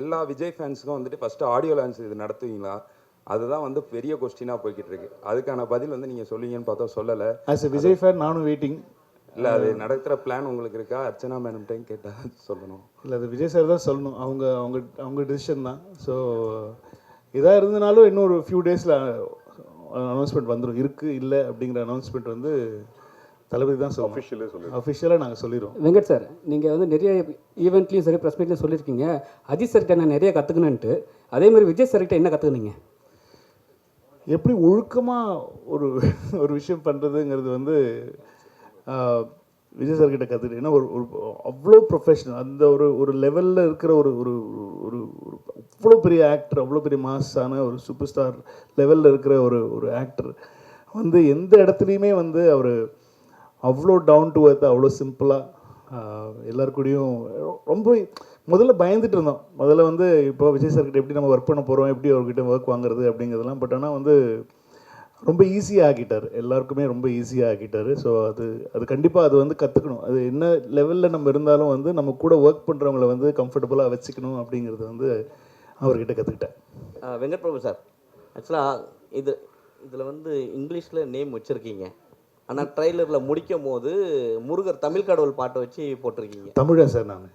எல்லா விஜய் ஃபேன்ஸுக்கும் வந்துட்டு first audio launch இது நடத்துவீங்களா? அதுதான் வந்து பெரிய கொஸ்டினாக போய்கிட்டு இருக்கு. அதுக்கான பதில் வந்து நீங்கள் சொல்லுவீங்கன்னு பார்த்தா சொல்லலை. ஆஸ் எ விஜய் ஃபேன் நானும் வெயிட்டிங். இல்லை, அது நடக்கிற பிளான் உங்களுக்கு இருக்கா? அர்ச்சனா மேடம்கிட்டையும் கேட்டால் சொல்லணும். இல்லை, அது விஜய் சார் தான் சொல்லணும். அவங்க அவங்க அவங்க டிசிஷன் தான். ஸோ இதாக இருந்தனாலும் இன்னொரு ஃபியூ டேஸில் அனௌன்ஸ்மெண்ட் வந்துடும். இருக்குது இல்லை அப்படிங்கிற அனௌன்ஸ்மெண்ட் வந்து தளபதி தான் சொல்லணும். அஃபிஷியலாக நாங்கள் சொல்லிடுவோம். வெங்கட் சார், நீங்கள் வந்து நிறைய ஈவெண்ட்லேயும் சரி ப்ரெஸ் மீட்லையும் சொல்லியிருக்கீங்க அஜித் சார்கிட்ட நான் நிறைய கற்றுக்கணுன்ட்டு. அதேமாதிரி விஜய் சார்கிட்ட என்ன கற்றுக்குனீங்க? எப்படி ஒழுக்கமாக ஒரு ஒரு விஷயம் பண்ணுறதுங்கிறது வந்து விஜய் சார்கிட்ட கற்றுக்கிட்டு. ஏன்னா ஒரு அவ்வளோ ப்ரொஃபஷனல், அந்த ஒரு லெவலில் இருக்கிற ஒரு ஒரு ஒரு அவ்வளோ பெரிய ஆக்டர், அவ்வளோ பெரிய மாஸான ஒரு சூப்பர் ஸ்டார் லெவலில் இருக்கிற ஒரு ஆக்டர் வந்து எந்த இடத்துலையுமே வந்து அவர் அவ்வளோ டவுன் டு எர்த், அவ்வளோ சிம்பிளாக எல்லாருக்கூடையும் ரொம்ப முதல்ல பயந்துட்டு இருந்தோம். முதல்ல வந்து இப்போ விஜய் சார்கிட்ட எப்படி நம்ம ஒர்க் பண்ண போகிறோம், எப்படி அவர்கிட்ட ஒர்க் வாங்குறது அப்படிங்கிறதெல்லாம். பட் ஆனால் வந்து ரொம்ப ஈஸியாக ஆக்கிட்டார், எல்லாருக்குமே ரொம்ப ஈஸியாக ஆக்கிட்டார். ஸோ அது கண்டிப்பாக அது வந்து கற்றுக்கணும். அது என்ன லெவலில் நம்ம இருந்தாலும் வந்து நம்ம கூட ஒர்க் பண்ணுறவங்கள வந்து கம்ஃபர்டபுளாக வச்சுக்கணும் அப்படிங்கிறது வந்து அவர்கிட்ட கற்றுக்கிட்டேன். வெங்கட் பிரபு சார், ஆக்சுவலாக இதில் வந்து இங்கிலீஷில் நேம் வச்சுருக்கீங்க. ஆனால் ட்ரெய்லரில் முடிக்கும் போது முருகர் தமிழ் கடவுள் பாட்டை வச்சு போட்டிருக்கீங்க. தமிழா சார் நான்?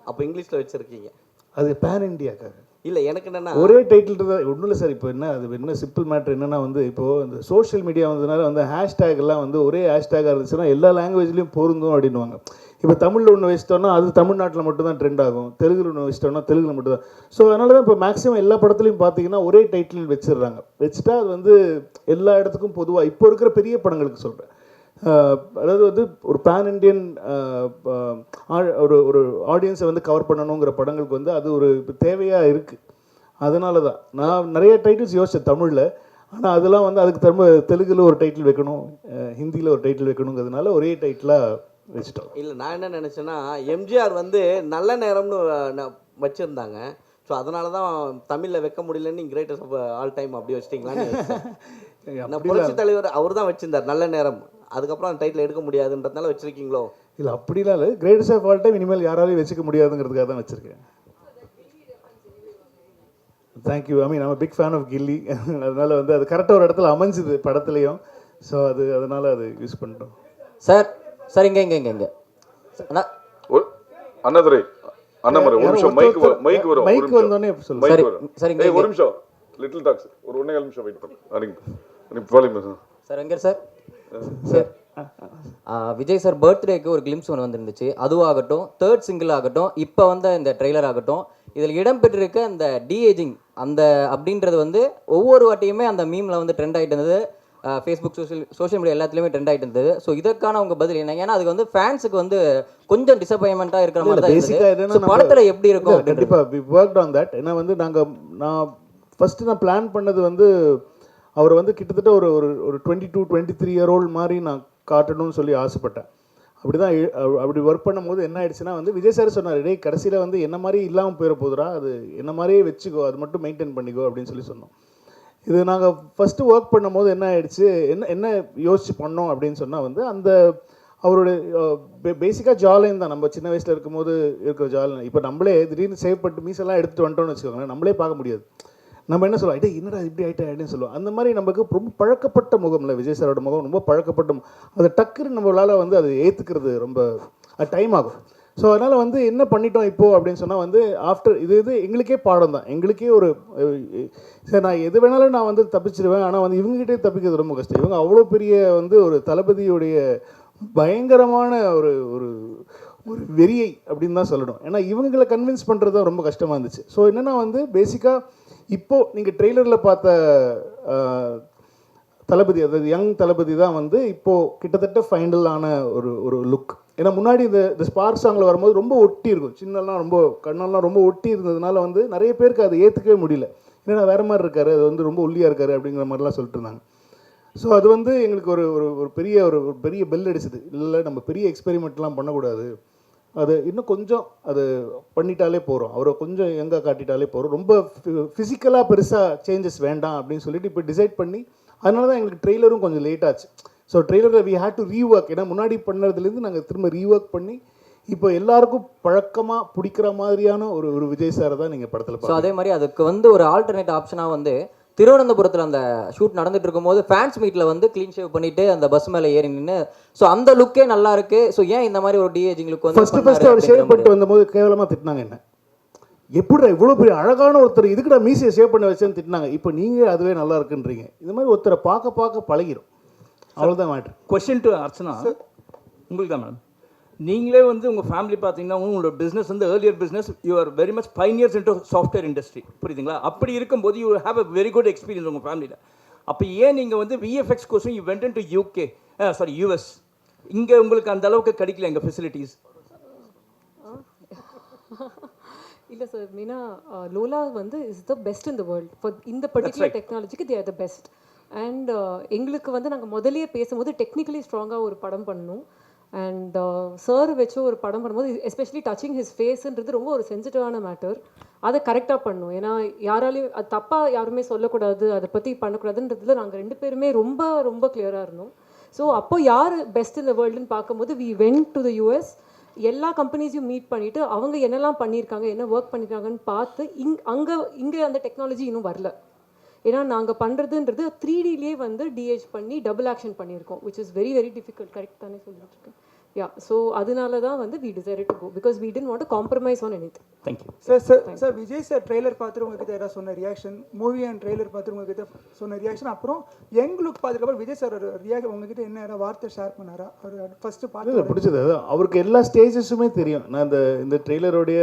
அப்போ இங்கிலீஷில் வச்சுருக்கீங்க. அது பேன் இண்டியாக்காக இல்லை, எனக்கு என்னென்னா ஒரே டைட்டில் தான். ஒன்றும் இல்லை சார். இப்போ என்ன சிம்பிள் மேட்ரு என்னென்னா வந்து இப்போது இந்த சோஷியல் மீடியா வந்ததுனால வந்து ஹேஷ்டேக்லாம் வந்து ஒரே ஹேஷ்டேக்காக இருந்துச்சுன்னா எல்லா லாங்குவேஜ்லேயும் பொருந்தும் அப்படின்வாங்க. இப்போ தமிழில் ஒன்று வச்சிட்டோம்னா அது தமிழ்நாட்டில் மட்டும்தான் ட்ரெண்ட் ஆகும், தெலுங்குல ஒன்று வச்சிட்டோம்னா தெலுங்குல மட்டும் தான். ஸோ அதனால தான் இப்போ மேக்ஸிமம் எல்லா படத்துலையும் பார்த்தீங்கன்னா ஒரே டைட்டில் வச்சிடுறாங்க. வச்சுட்டா அது வந்து எல்லா இடத்துக்கும் பொதுவாக இப்போ இருக்கிற பெரிய படங்களுக்கு சொல்கிறேன். அதாவது வந்து ஒரு பேன் இண்டியன் ஒரு ஆடியன்ஸை வந்து கவர் பண்ணணுங்கிற படங்களுக்கு வந்து அது ஒரு தேவையாக இருக்குது. அதனால தான் நான் நிறைய டைட்டில்ஸ் யோசித்தேன் தமிழில். ஆனால் அதெல்லாம் வந்து அதுக்கு திரும்ப தெலுங்கில் ஒரு டைட்டில் வைக்கணும், ஹிந்தியில் ஒரு டைட்டில் வைக்கணுங்கிறதுனால ஒரே டைட்டிலாக வச்சுட்டோம். இல்லை, நான் என்ன நினச்சேன்னா எம்ஜிஆர் வந்து நல்ல நேரம்னு வச்சுருந்தாங்க. ஸோ அதனால தான் தமிழில் வைக்க முடியலன்னு கிரேட்டஸ்ட் ஆஃப் ஆல் டைம் அப்படி வச்சிட்டிங்களான்னு. புரட்சி தலைவர் அவர் தான் வச்சுருந்தார் நல்ல நேரம். அதுக்கப்புறம் அந்த டைட்டில் எடுக்க முடியாதுன்றதுனால வச்சுருக்கீங்களோ? இல்லை, அப்படிலாம் இல்லை. கிரேட்டஸ்ட் ஆஃப் ஆல் டைம் இனிமேல் யாராலையும் வச்சுக்க முடியாதுங்கிறதுக்காக தான் வச்சுருக்கேன். Thank you. I mean big fan of Ghilli. அதனால் வந்து அது கரெக்டாக ஒரு இடத்துல அமைஞ்சுது படத்துலையும். ஸோ அதனால் அது யூஸ் பண்ணிட்டோம். சார் சார் இங்கே அண்ணாதுரை அண்ணாமலை ஒரு நிமிஷம் மைக் வரும். மைக் வந்தோடனே சொல்லுங்கள் சார். இங்கே ஒரு நிமிஷம் லிட்டில் டாக்ஸ் ஒரு 1.5 நிமிஷம் வெயிட் பண்ணுங்க சார். எங்கே சார்? சார் விஜய் சார் பர்த்டேக்கு ஒரு கிளிம்ஸ் ஒன்று வந்துருந்துச்சு. அதுவாகட்டும், தேர்ட் சிங்கிள் ஆகட்டும், இப்போ வந்த இந்த ட்ரெய்லர் ஆகட்டும், இதில் இடம்பெற்றிருக்க அந்த டிஏஜிங் அந்த அப்படின்றது வந்து ஒவ்வொரு வாட்டியுமே அந்த மீமில் வந்து ட்ரெண்ட் ஆகிட்டு இருந்தது. ஃபேஸ்புக் சோஷியல் மீடியா எல்லாத்துலேயுமே ட்ரெண்ட் ஆகிட்டு இருந்தது. ஸோ இதற்கான உங்கள் பதில் என்ன? ஏன்னா அதுக்கு வந்து ஃபேன்ஸுக்கு வந்து கொஞ்சம் டிசப்பாயின்மெண்ட்டாக இருக்கிற மாதிரி தான் இருந்தது. படத்தில் எப்படி இருக்கும்? கண்டிப்பாக வி ஒர்க்ட் ஆன் தட். ஏன்னா வந்து நான் ஃபஸ்ட்டு நான் பிளான் பண்ணது வந்து அவர் வந்து கிட்டத்தட்ட ஒரு 22-23 இயர் ஓல்டு மாதிரி நான் காட்டணும்னு சொல்லி ஆசைப்பட்டேன். அப்படி ஒர்க் பண்ணும்போது என்ன ஆயிடுச்சுன்னா வந்து விஜய் சார் சொன்னார், டேய் கடைசியில் வந்து என்ன மாதிரி இல்லாமல் போயிட போதுரா, அது என்ன மாதிரியே வச்சுக்கோ, அது மட்டும் மெயின்டைன் பண்ணிக்கோ அப்படின்னு சொல்லி சொன்னோம். இது நாங்கள் ஃபஸ்ட்டு ஒர்க் பண்ணும்போது என்ன ஆயிடுச்சு, என்ன யோசிச்சு பண்ணோம் அப்படின்னு சொன்னால் வந்து அந்த அவருடைய பேசிக்காக ஜாலைன் தான். நம்ம சின்ன வயசில் இருக்கும்போது இருக்கிற ஜாலைன் இப்போ நம்மளே திடீர்னு சேவ் பண்ணிட்டு மீசெல்லாம் எடுத்துகிட்டு வந்துட்டோம்னு வச்சுக்கோங்களேன், நம்மளே பார்க்க முடியாது. நம்ம என்ன சொல்லுவோம், ஐட்டே என்னடா இப்படி ஆகிட்டேன்னு சொல்லுவோம். அந்த மாதிரி நமக்கு ரொம்ப பழக்கப்பட்ட முகம் இல்லை விஜய் சாரோட முகம், ரொம்ப பழக்கப்பட்ட அது டக்குன்னு நம்மளால் வந்து அது ஏற்றுக்கிறது ரொம்ப டைம் ஆகும். ஸோ அதனால் வந்து என்ன பண்ணிட்டோம் இப்போது அப்படின்னு சொன்னால் வந்து ஆஃப்டர் இது எங்களுக்கே பாடம் தான். எங்களுக்கே ஒரு சரி நான் எது வேணாலும் நான் வந்து தப்பிச்சிடுவேன், ஆனால் வந்து இவங்ககிட்டே தப்பிக்கிறது ரொம்ப கஷ்டம். இவங்க அவ்வளோ பெரிய வந்து ஒரு தளபதியுடைய பயங்கரமான ஒரு ஒரு ஒரு வெறியை அப்படின்னு தான் சொல்லணும். ஏன்னா இவங்களை கன்வின்ஸ் பண்ணுறது தான் ரொம்ப கஷ்டமாக இருந்துச்சு. ஸோ என்னென்னா வந்து பேசிக்காக இப்போது நீங்கள் ட்ரெய்லரில் பார்த்த தளபதி, அதாவது யங் தளபதி தான் வந்து இப்போது கிட்டத்தட்ட ஃபைனலான ஒரு லுக். ஏன்னா முன்னாடி இந்த ஸ்பார்க் சாங்கில் வரும்போது ரொம்ப ஒட்டி இருக்கும், சின்னெல்லாம் ரொம்ப கண்ணெல்லாம் ரொம்ப ஒட்டி இருந்ததுனால வந்து நிறைய பேருக்கு அதை ஏற்றுக்கவே முடியல. ஏன்னா வேறு மாதிரி இருக்காரு, அது வந்து ரொம்ப ஒல்லியாக இருக்காரு அப்படிங்கிற மாதிரிலாம் சொல்லிட்டு இருந்தாங்க. ஸோ அது வந்து எங்களுக்கு ஒரு பெரிய பெல் அடிச்சது. இல்லை நம்ம பெரிய எக்ஸ்பெரிமெண்ட்லாம் பண்ணக்கூடாது, அது இன்னும் கொஞ்சம் அது பண்ணிட்டாலே போகிறோம், அவரை கொஞ்சம் எங்கே காட்டிட்டாலே போகிறோம், ரொம்ப ஃபிசிக்கலாக பெருசாக சேஞ்சஸ் வேண்டாம் அப்படின்னு சொல்லிட்டு இப்போ டிசைட் பண்ணி அதனால தான் எங்களுக்கு ட்ரெய்லரும் கொஞ்சம் லேட் ஆச்சு. ஸோ ட்ரெய்லரில் வி ஹேட் டு ரீஒர்க். ஏன்னா முன்னாடி பண்ணதுலேருந்து நாங்கள் திரும்ப ரீஒர்க் பண்ணி இப்போ எல்லாருக்கும் பழக்கமாக பிடிக்கிற மாதிரியான ஒரு ஒரு விஜய் சாரை தான் நீங்கள் படத்தில் ஸோ பார்க்கலாம். அதே மாதிரி அதுக்கு வந்து ஒரு ஆல்டர்னேட் ஆப்ஷனாக வந்து திருவனந்தபுரத்தில் அந்த ஷூட் நடந்துட்டு இருக்கும்போது ஃபேன்ஸ் மீட்டில் வந்து க்ளீன் ஷேவ் பண்ணிட்டு அந்த பஸ் மேலே ஏறி நின்று ஸோ அந்த லுக்கே நல்லா இருக்கு. ஸோ ஏன் இந்த மாதிரி ஒரு டிஏஜிங் லுக் வந்து ஃபர்ஸ்ட் அவர் ஷேவ் பண்ணிட்டு வந்தபோது கேவலமாக திட்டினாங்க என்ன, எப்படிடா இவ்வளோ பெரிய அழகான ஒருத்தர் இதுக்குடா மீசியை ஷேவ் பண்ண வச்சேன்னு திட்டினாங்க. இப்போ நீங்கள் அதுவே நல்லா இருக்குன்றீங்க. இந்த மாதிரி ஒருத்தரை பார்க்க பார்க்க பழகிடும், அவ்வளோதான் மேட்ரு. கொஸ்டின் டு அர்ச்சனா, உங்களுக்கு தான் மேடம். நீங்களே வந்து உங்கள் ஃபேமிலி பார்த்தீங்கன்னா உங்களோட பிஸ்னஸ் வந்து earlier business you are very much pioneers into software industry, புரியுதுங்களா? அப்படி இருக்கும்போது you have a very good experience உங்கள் ஃபேமிலியில். அப்போ ஏன் நீங்கள் வந்து விஎஃப்எக்ஸ் கோர்ஸும் you went to UK sorry US, இங்கே உங்களுக்கு அந்த அளவுக்கு கிடைக்கல எங்கள் ஃபெசிலிட்டிஸ்? இல்லை சார், மீனா லோலா வந்து is the best in the world for இந்த பர்டிகுலர் டெக்னாலஜிக்கு they are the best. And எங்களுக்கு வந்து நாங்கள் முதலையே பேசும்போது டெக்னிக்கலி ஸ்ட்ராங்காக ஒரு படம் பண்ணணும். அண்ட் சார் வச்சு ஒரு படம் பண்ணும்போது எஸ்பெஷலி டச்சிங் ஹிஸ் ஃபேஸுன்றது ரொம்ப ஒரு சென்சிட்டிவான மேட்டர். அதை கரெக்டாக பண்ணணும். ஏன்னா யாராலையும் அது தப்பாக யாருமே சொல்லக்கூடாது, அதை பற்றி பண்ணக்கூடாதுன்றதுல நாங்கள் 2 பேருமே ரொம்ப ரொம்ப கிளியராக இருந்தோம். ஸோ அப்போ யார் பெஸ்ட் இந்த வேர்ல்டுன்னு பார்க்கும்போது we went to the US. எல்லா கம்பெனிஸையும் மீட் பண்ணிவிட்டு அவங்க என்னெல்லாம் பண்ணியிருக்காங்க, என்ன ஒர்க் பண்ணியிருக்காங்கன்னு பார்த்து இங்கே அந்த டெக்னாலஜி இன்னும் வரல. ஏன்னா நாங்கள் பண்ணுறதுன்றது 3Dலேயே வந்து டிஹெச் பண்ணி டபுள் ஆக்ஷன் பண்ணியிருக்கோம், which is very very difficult. Correct தானே சொல்லிட்டு இருக்கேன்? யா, ஸோ அதனால தான் வந்து we decided to go because we didn't want to compromise on anything. Thank you sir Vijay sir trailer பார்த்துட்டு உங்ககிட்ட ஏதாவது சொன்ன ரியாக்ஷன், மூவி அண்ட் ட்ரெய்லர் பார்த்துட்டு உங்ககிட்ட சொன்ன ரியாக்ஷன், அப்புறம் எங்களுக்கு பார்த்துக்கப்புறம் விஜய் சார் ரியாக்ஷன் உங்ககிட்ட என்ன ஏதாவது வார்த்தை ஷேர் பண்ணாரா? அவர் ஃபர்ஸ்ட்டு பார்த்து பிடிச்சது அவருக்கு எல்லா ஸ்டேஜஸுமே தெரியும். நான் இந்த ட்ரெய்லருடைய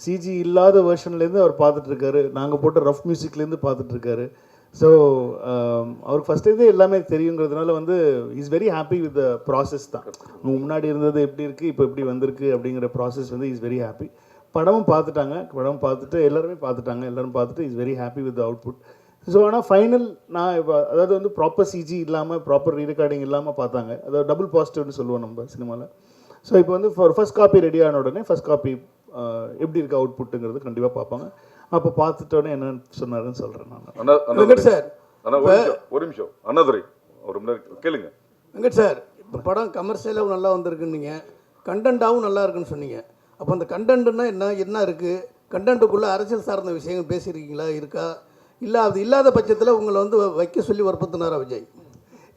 சிஜி இல்லாத வெர்ஷன்லேருந்து அவர் பார்த்துட்டு இருக்காரு, நாங்கள் போட்ட ரஃப் மியூசிக்லேருந்து பார்த்துட்டு இருக்காரு. ஸோ அவருக்கு ஃபஸ்ட்டு எல்லாமே தெரியுங்கிறதுனால வந்து is very happy with the process தான். முன்னாடி இருந்தது எப்படி இருக்குது, இப்போ எப்படி வந்திருக்கு அப்படிங்கிற ப்ராசஸ் வந்து இஸ் வெரி ஹாப்பி. படமும் பார்த்துட்டாங்க, படம் பார்த்துட்டு எல்லாருமே பார்த்துட்டாங்க, எல்லோரும் பார்த்துட்டு is very happy with the output. So ஆனால் ஃபைனல் நான் இப்போ அதாவது வந்து ப்ராப்பர் சிஜி இல்லாமல் ப்ராப்பர் ரீரெக்கார்டிங் இல்லாமல் பார்த்தாங்க. அதாவது டபுள் பாசிட்டிவ்னு சொல்லுவோம் நம்ம சினிமாவில். ஸோ இப்போ வந்து ஃபர்ஸ்ட் காப்பி ரெடி ஆன உடனே ஃபர்ஸ்ட் காப்பி எப்படி இருக்குது அவுட்புட்டுங்கிறது கண்டிப்பாக பார்ப்பாங்க. அப்போ பார்த்துட்டோன்னே என்னன்னு சொன்னாருன்னு சொல்கிறேன் நான். வெங்கட் சார், ஒரு நிமிஷம் அண்ணாதுரை ஒரு நிமிடம் கேளுங்க. வெங்கட் சார், இப்போ படம் கமர்ஷியலாகவும் நல்லா வந்திருக்குன்னீங்க, கண்டென்ட்டாகவும் நல்லா இருக்குன்னு சொன்னீங்க. அப்போ அந்த கண்டென்ட்னா என்ன இருக்குது? கண்டென்ட்டுக்குள்ளே அரசியல் சார்ந்த விஷயங்கள் பேசியிருக்கீங்களா, இருக்கா? இல்லை அது இல்லாத பட்சத்தில் உங்களை வந்து வைக்க சொல்லி வற்புறுத்தினாரா விஜய்?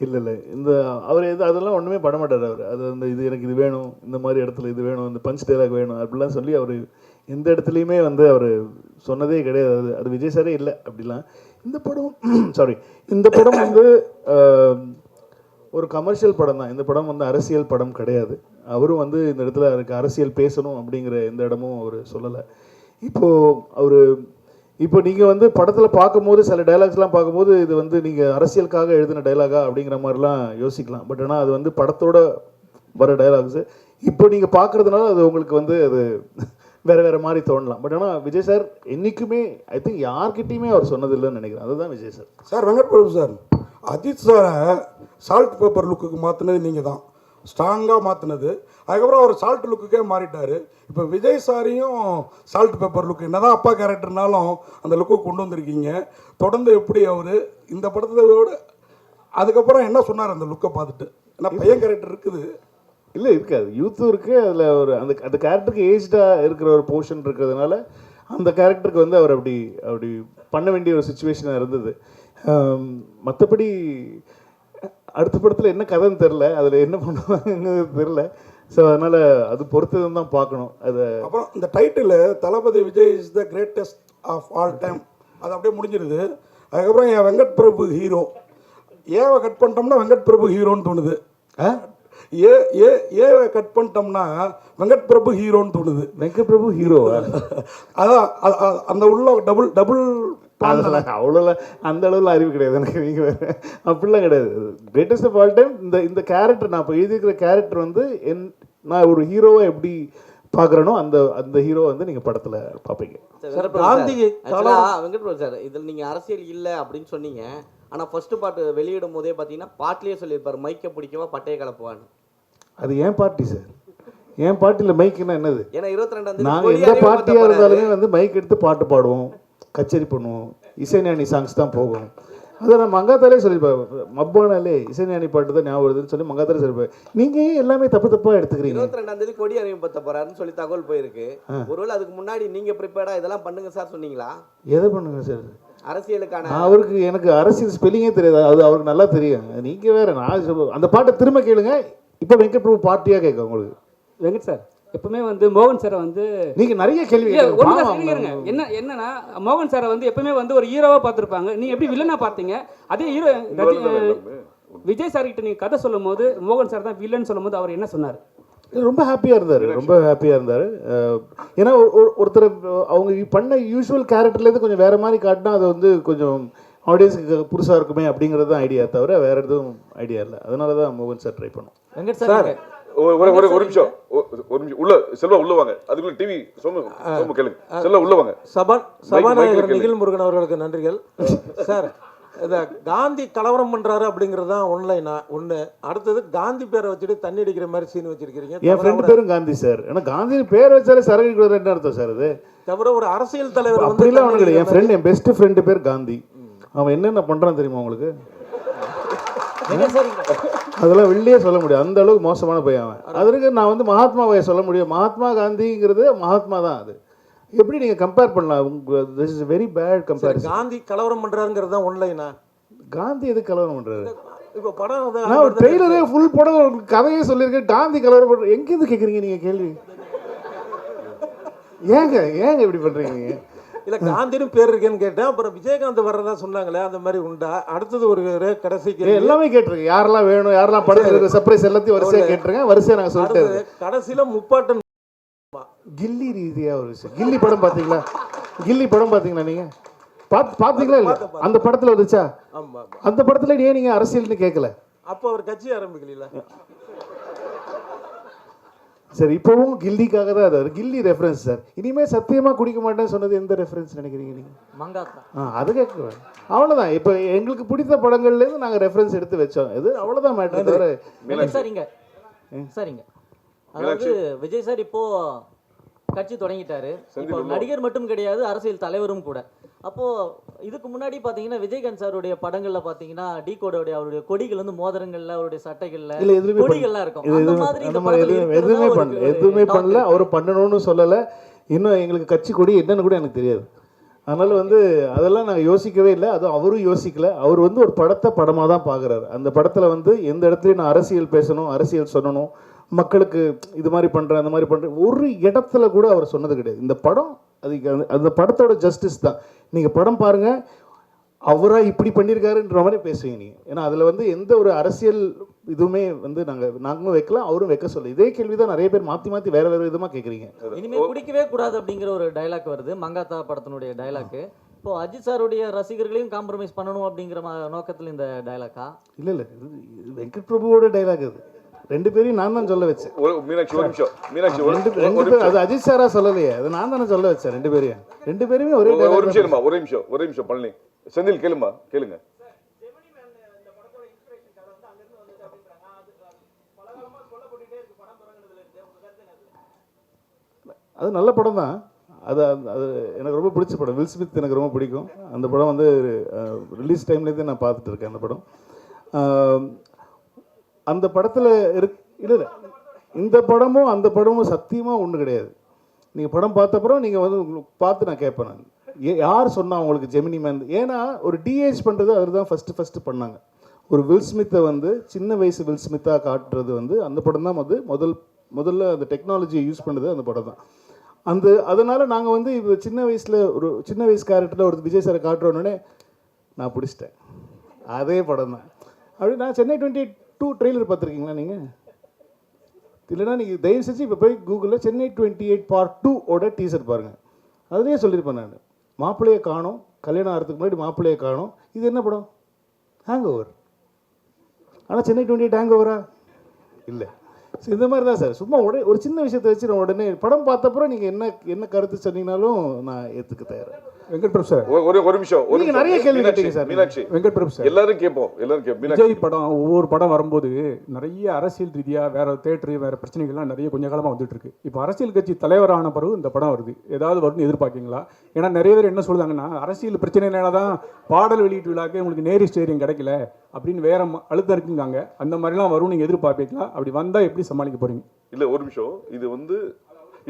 இல்லை இந்த அவர் அதெல்லாம் ஒன்றுமே பண்ண மாட்டார். அவர் அது வந்து இது எனக்கு இது வேணும், இந்த மாதிரி இடத்துல இது வேணும், இந்த பஞ்ச் டைலாக் வேணும் அப்படிலாம் சொல்லி அவர் எந்த இடத்துலையுமே வந்து அவர் சொன்னதே கிடையாது. அது விஜய் சாரே இல்லை அப்படிலாம். இந்த படம் வந்து ஒரு கமர்ஷியல் படம் தான். இந்த படம் வந்து அரசியல் படம் கிடையாது. அவரும் வந்து இந்த இடத்துல எனக்கு அரசியல் பேசணும் அப்படிங்கிற எந்த இடமும் அவர் சொல்லலை. இப்போ நீங்கள் வந்து படத்தில் பார்க்கும்போது சில டைலாக்ஸ்லாம் பார்க்கும்போது இது வந்து நீங்கள் அரசியலுக்காக எழுதின டைலாகா அப்படிங்கிற மாதிரிலாம் யோசிக்கலாம். பட் ஆனால் அது வந்து படத்தோட வர டைலாக்ஸு. இப்போ நீங்கள் பார்க்குறதுனால அது உங்களுக்கு வந்து அது வேறு மாதிரி தோணலாம். பட் ஆனால் விஜய் சார் என்றைக்குமே ஐ திங்க் யார்கிட்டையுமே அவர் சொன்னதில்லைன்னு நினைக்கிறேன். அதுதான் Vijay sir. Sir Venkat Prabhu sir, Ajith சாரை சால்ட் பேப்பர் லுக்குக்கு மாற்றினது நீங்கள் தான், ஸ்ட்ராங்காக மாற்றினது. அதுக்கப்புறம் அவர் சால்ட் லுக்குக்கே மாறிட்டார். இப்போ விஜய் சாரையும் சால்ட் பேப்பர் லுக்கு என்னதான் அப்பா கேரக்டர்னாலும் அந்த லுக்கு கொண்டு வந்திருக்கீங்க. தொடர்ந்து எப்படி அவர் இந்த படத்தோட அதுக்கப்புறம் என்ன சொன்னார் அந்த லுக்கை பார்த்துட்டு? ஏன்னா பையன் கேரக்டர் இருக்குது, இல்லை இருக்காது, யூத்தும் இருக்குது. அதில் ஒரு அந்த கேரக்டருக்கு ஏஜ்டாக இருக்கிற ஒரு போர்ஷன் இருக்கிறதுனால அந்த கேரக்டருக்கு வந்து அவர் அப்படி பண்ண வேண்டிய ஒரு சுச்சுவேஷனாக இருந்தது. மற்றபடி அடுத்த படத்தில் என்ன கதைன்னு தெரில, அதில் என்ன பண்ணுவாங்கன்னு தெரில. ஸோ அதனால் அது பொறுத்தது தான் பார்க்கணும். அது அப்புறம் இந்த title Thalapathy Vijay is the greatest of all time, அது அப்படியே முடிஞ்சிருது. அதுக்கப்புறம் என் வெங்கட் பிரபு ஹீரோ, ஏவை கட் பண்ணிட்டோம்னா வெங்கட் பிரபு ஹீரோன்னு தோணுது. ஏவை கட் பண்ணிட்டோம்னா வெங்கட் பிரபு ஹீரோன்னு தோணுது. வெங்கட் பிரபு ஹீரோ அதான் அந்த உள்ள டபுள் அதெல்லாம் அவ்வளோலாம் அந்த அளவில் அறிவு கிடையாது எனக்கு. நீங்கள் வேறு அப்படிலாம் கிடையாது. கிரேட்டஸ்ட் ஆஃப் ஆல் டைம் இந்த கேரக்டர் நான் இப்போ எழுதியிருக்கிற கேரக்டர் வந்து நான் ஒரு ஹீரோவை எப்படி பார்க்குறேனோ அந்த ஹீரோ வந்து நீங்கள் படத்தில் பார்ப்பீங்க. வெங்கட் பிரபு சார், இதில் நீங்கள் அரசியல் இல்லை அப்படின்னு சொன்னீங்க. ஆனால் ஃபர்ஸ்ட் பாட்டு வெளியிடும் போதே பார்த்தீங்கன்னா பாட்டிலே சொல்லியிருப்பார், மைக்கை பிடிக்கவா பட்டையை கலப்புவான்னு. அது ஏன் பார்ட்டி சார்? என் பார்ட்டியில் மைக்குன்னா என்னது? ஏன்னா 22 நாங்கள் எந்த பார்ட்டியாக இருந்தாலுமே வந்து மைக் எடுத்து பாட்டு பாடுவோம், கச்சேரி பண்ணுவோம், இசைஞானி சாங்ஸ் தான் போகும். அதை நான் மங்காத்தாலே சொல்லியிருப்பேன், மப்பானாலே இசைஞானி பாட்டு தான் ஞாபகம் வருதுன்னு சொல்லி மங்காத்தாலே சொல்லியிருப்பேன். நீங்கள் ஏன் எல்லாமே தப்பாக எடுத்துக்கிறீங்க? 22ஆம் தேதி கொடி அறிமுகப்படுத்த போறாருன்னு சொல்லி தகவல் போயிருக்கு. ஒருவேளை அதுக்கு முன்னாடி நீங்க ப்ரிப்பேர்டா இதெல்லாம் பண்ணுங்க சார் சொன்னீங்களா? எதை பண்ணுங்க சார்? அரசியலுக்கான அவருக்கு எனக்கு அரசியல் ஸ்பெல்லிங்கே தெரியாது, அது அவருக்கு நல்லா தெரியும். நீங்கள் வேற, நான் அந்த பாட்டை திரும்ப கேளுங்க. இப்போ வெங்கட் பிரபு பார்ட்டியாக கேட்க உங்களுக்கு. வெங்கட் சார் எப்பவுமே வந்து மோகன் சாரை வந்து நீங்கள் நிறைய கேள்வி என்னன்னா மோகன் சாரை வந்து எப்பவுமே வந்து ஒரு ஹீரோவா பார்த்துருப்பாங்க. நீங்க எப்படி வில்லனா பார்த்தீங்க? அதே ஹீரோ விஜய் சார் கிட்ட நீங்க கதை சொல்லும் போது மோகன் சார் தான் வில்லன் சொல்லும் போது அவர் என்ன சொன்னார்? ரொம்ப ஹாப்பியாக இருந்தார், ரொம்ப ஹாப்பியாக இருந்தார். ஏன்னா ஒருத்தர் அவங்க பண்ண யூஸ்வல் கேரக்டர்லேருந்து கொஞ்சம் வேறு மாதிரி காட்டினா அது வந்து கொஞ்சம் ஆடியன்ஸுக்கு புதுசாக இருக்குமே அப்படிங்கிறது தான் ஐடியா, தவிர வேறு எதுவும் ஐடியா இல்லை. அதனால தான் மோகன் சார் ட்ரை பண்ணோம். வெங்கட் சார் ஒரு நிமிஷம் உள்ள செல்வா உள்ள வாங்க. அதுக்குள்ள டிவி சோமு கேளுங்க. செல்வா உள்ள வாங்க. சபாநாயகர் நிகில் முருகன் அவர்களுக்கு நன்றிகள். சார் இதை காந்தி கலவரம் பண்றாரு அப்படிங்கிறது தான் ஒன்று. அடுத்தது காந்தி பேரை வச்சுட்டு தண்ணி அடிக்கிற மாதிரி சீன் வச்சிருக்கீங்க. என் ஃப்ரெண்டு பேரும் காந்தி சார். ஏன்னா காந்தி பேர் வச்சாலே சரக்கு என்ன அர்த்தம் சார்? அது தவிர ஒரு அரசியல் தலைவர் அப்படிலாம் ஒன்றும் கிடையாது. என் ஃப்ரெண்ட், என் பெஸ்ட் ஃப்ரெண்டு பேர் காந்தி. அவன் என்னென்ன பண்ணுறான்னு தெரியுமா உங்களுக்கு? அதெல்லாம் வெளியே சொல்ல முடியாது, அந்த அளவுக்கு மோசமான பையன் அவன். அதற்கு நான் வந்து மகாத்மாவை சொல்ல முடியும். மகாத்மா காந்திங்கிறது மகாத்மா தான். அது எப்படி நீங்கள் கம்பேர் பண்ணலாம்? This is very bad comparison. Gandhi கலவரம் பண்ணுறாருங்கிறது தான் ஒன்லைனா? காந்தி எது கலவரம் பண்ணுறாரு? இப்போ படம் நான் ஒரு ட்ரெய்லரே ஃபுல் படம் கதையே சொல்லியிருக்கேன். காந்தி கலவரம் பண்ணுற எங்கேருந்து கேட்குறீங்க நீங்கள் கேள்வி? ஏங்க இப்படி பண்ணுறீங்க நீங்கள்? இல்லை காந்தின்னு பேர் இருக்கேன்னு கேட்டேன். அப்புறம் விஜயகாந்த் வர்றதா சொன்னாங்களே, அந்த மாதிரி உண்டா? அடுத்தது ஒரு கடைசிக்கு எல்லாமே கேட்டிருக்கேன். யாரெல்லாம் வேணும், யாரெல்லாம் படத்தில் சர்ப்ரைஸ் எல்லாத்தையும் வரிசையாக கேட்டிருக்கேன். வரிசையாக நாங்கள் சொல்லிட்டு கடைசியில் முப்பாட்டன் கில்லி ரீதியாக ஒரு விஷயம். கில்லி படம் பார்த்தீங்களா? கில்லி படம் பார்த்தீங்களா நீங்கள்? பார்த்தீங்களா இல்லை? அந்த படத்தில் வந்துச்சா? அந்த படத்தில் ஏன் நீங்கள் அரசியல்னு கேட்கல? அப்போ அவர் கட்சி ஆரம்பிக்கல. சரி, இப்போவும் கில்லிக்காக தான் அது. கில்லி ரெஃபரன்ஸ் சார். இனிமேல் சத்தியமாக குடிக்க மாட்டேன்னு சொன்னது எந்த ரெஃபரன்ஸ் நினைக்கிறீங்க நீங்கள்? மங்காத்தா. அது கேட்குவேன். அவ்வளோதான். இப்போ எங்களுக்கு பிடித்த படங்கள்லேருந்து நாங்கள் ரெஃபரன்ஸ் எடுத்து வச்சோம். இது அவ்வளோதான் மேட்டர். தவிர சரிங்க. அதாவது விஜய் சார் இப்போ கட்சி தொடங்கிட்டாரு. இப்போ நடிகர் மட்டும் கிடையாது, அரசியல் தலைவரும் கூட. அப்போ இதுக்கு முன்னாடி பாத்தீங்கன்னா விஜயகாந்த் சாருடைய படங்கள்ல பாத்தீங்கன்னா டி கோடோடைய அவருடைய கொடிகள் வந்து மோதிரங்கள்ல, அவருடைய சட்டைகள்ல கொடிகள்லாம் இருக்கும். அந்த மாதிரி எதுவுமே பண்ணல. அவர் பண்ணணும்னு சொல்லலை. இன்னும் எங்களுக்கு கட்சி கொடி என்னன்னு கூட எனக்கு தெரியாது. அதனால் வந்து அதெல்லாம் நாங்கள் யோசிக்கவே இல்லை. அதுவும் அவரும் யோசிக்கல. அவர் வந்து ஒரு படத்தை படமாக தான் பார்க்குறாரு. அந்த படத்தில் வந்து எந்த இடத்துலையும் நான் அரசியல் பேசணும், அரசியல் சொல்லணும், மக்களுக்கு இது மாதிரி பண்ணுறேன், அந்த மாதிரி பண்ணுறேன், ஒரு இடத்துல கூட அவர் சொன்னது கிடையாது. இந்த படம் அதுக்கு அந்த படத்தோட ஜஸ்டிஸ் தான். நீங்கள் படம் பாருங்கள், அவராக இப்படி பண்ணியிருக்காருன்ற மாதிரி பேசுவீங்க நீங்கள். ஏன்னா அதில் வந்து எந்த ஒரு அரசியல் இதுவுமே வந்து நாங்களும் வைக்கலாம், அவரும் வைக்க சொல்ல. இதே கேள்வி தான் நிறைய பேர் மாற்றி மாற்றி வேறு வேறு விதமாக கேட்குறீங்க. இனிமேல் குடிக்கவே கூடாது அப்படிங்கிற ஒரு டைலாக் வருது, மங்காத்தா படத்தினுடைய டைலாக்கு. இப்போ அஜித் சாருடைய ரசிகர்களையும் காம்ப்ரமைஸ் பண்ணணும் அப்படிங்கிற நோக்கத்தில் இந்த டைலாக்கா? இல்லை, வெங்கட் பிரபுவோட டைலாக் அது. ரெண்டு பேரையும் நான் தான் சொல்ல வச்சேன். அது அஜித் சாரா சொல்லலையே, அது நான் தானே சொல்ல வச்சேன். ரெண்டு பேருமே ஒரே நிமிஷம் பழனி செந்தில் கேளுங்க. அது நல்ல படம் தான். அது எனக்கு ரொம்ப பிடிச்ச படம். வில் ஸ்மித் எனக்கு ரொம்ப பிடிக்கும். அந்த படம் வந்து ரிலீஸ் டைம்லேருந்தே நான் பார்த்துட்டு இருக்கேன் அந்த படம். அந்த படத்தில் இல்லை இந்த படமும் அந்த படமும் சத்தியமாக ஒன்றும் கிடையாது. நீங்கள் படம் பார்த்தப்பறம் நீங்கள் வந்து உங்களுக்கு பார்த்து நான் கேட்பேன். நான் யார் சொன்னால் உங்களுக்கு ஜெமினி மேன்? ஏன்னா ஒரு டிஏஜ் பண்ணுறது அவர் தான் ஃபஸ்ட்டு பண்ணாங்க. ஒரு வில் ஸ்மித்தை வந்து சின்ன வயசு வில் ஸ்மித்தாக காட்டுறது வந்து அந்த படம் தான் முதல்ல அந்த டெக்னாலஜியை யூஸ் பண்ணுறது அந்த படம் தான். அதனால் நாங்கள் வந்து இப்போ சின்ன வயசு கேரக்டரில் ஒரு விஜய் சாரை காட்டுறோன்னே நான் பிடிச்சிட்டேன். அதே படம் தான். அப்படி நான் சென்னை 22 ட்ரெய்லர் பார்த்துருக்கீங்களா நீங்கள்? இல்லைனா நீங்கள் தயவு செஞ்சு இப்போ போய் கூகுளில் சென்னை 28 Part 2 டீசர் பாருங்கள். அதுலேயே சொல்லியிருப்பேன் நான், மாப்பிள்ளையை காணோம், கல்யாணம் ஆகிறதுக்கு முன்னாடி மாப்பிள்ளையை காணோம். இது என்ன படம்? Hang over. ஆனால் சென்னை 28 ஹேங் ஓவரா? இல்லை. ஸோ இந்த மாதிரி தான் சார், சும்மா ஒரு சின்ன விஷயத்தை வச்சு நான் உடனே படம் பார்த்தப்பறம் நீங்கள் என்ன கருத்து சொன்னீங்கனாலும் நான் ஏற்றுக்க தயார். வெங்கட் பிரபு சார், ஒரு நிமிஷம். நீங்க நிறைய கேள்வி கேட்டீங்க சார். மீனாட்சி, வெங்கட் பிரபு சார், எல்லாரும் கேட்போம். விஜய் படம் ஒவ்வொரு படம் வரும்போது நிறைய அரசியல் ரீதியாக வேற தேட்டரு வேற பிரச்சனைகள்லாம் நிறைய கொஞ்ச காலமாக வந்துட்டு இருக்கு. இப்போ அரசியல் கட்சி தலைவரான பிறகு இந்த படம் வருது, ஏதாவது வரும்னு எதிர்பார்க்கீங்களா? ஏன்னா நிறைய பேர் என்ன சொல்லுவாங்கன்னா, அரசியல் பிரச்சனைனால தான் பாடல் வெளியீட்டு விழாக்கு உங்களுக்கு நேரி ஸ்டேரியம் கிடைக்கல அப்படின்னு வேற அழுத்தம் இருக்குங்காங்க. அந்த மாதிரிலாம் வரும் நீங்கள் எதிர்பார்ப்பீங்களா? அப்படி வந்தால் எப்படி சமாளிக்க போறீங்க? இல்லை ஒரு நிமிஷம், இது வந்து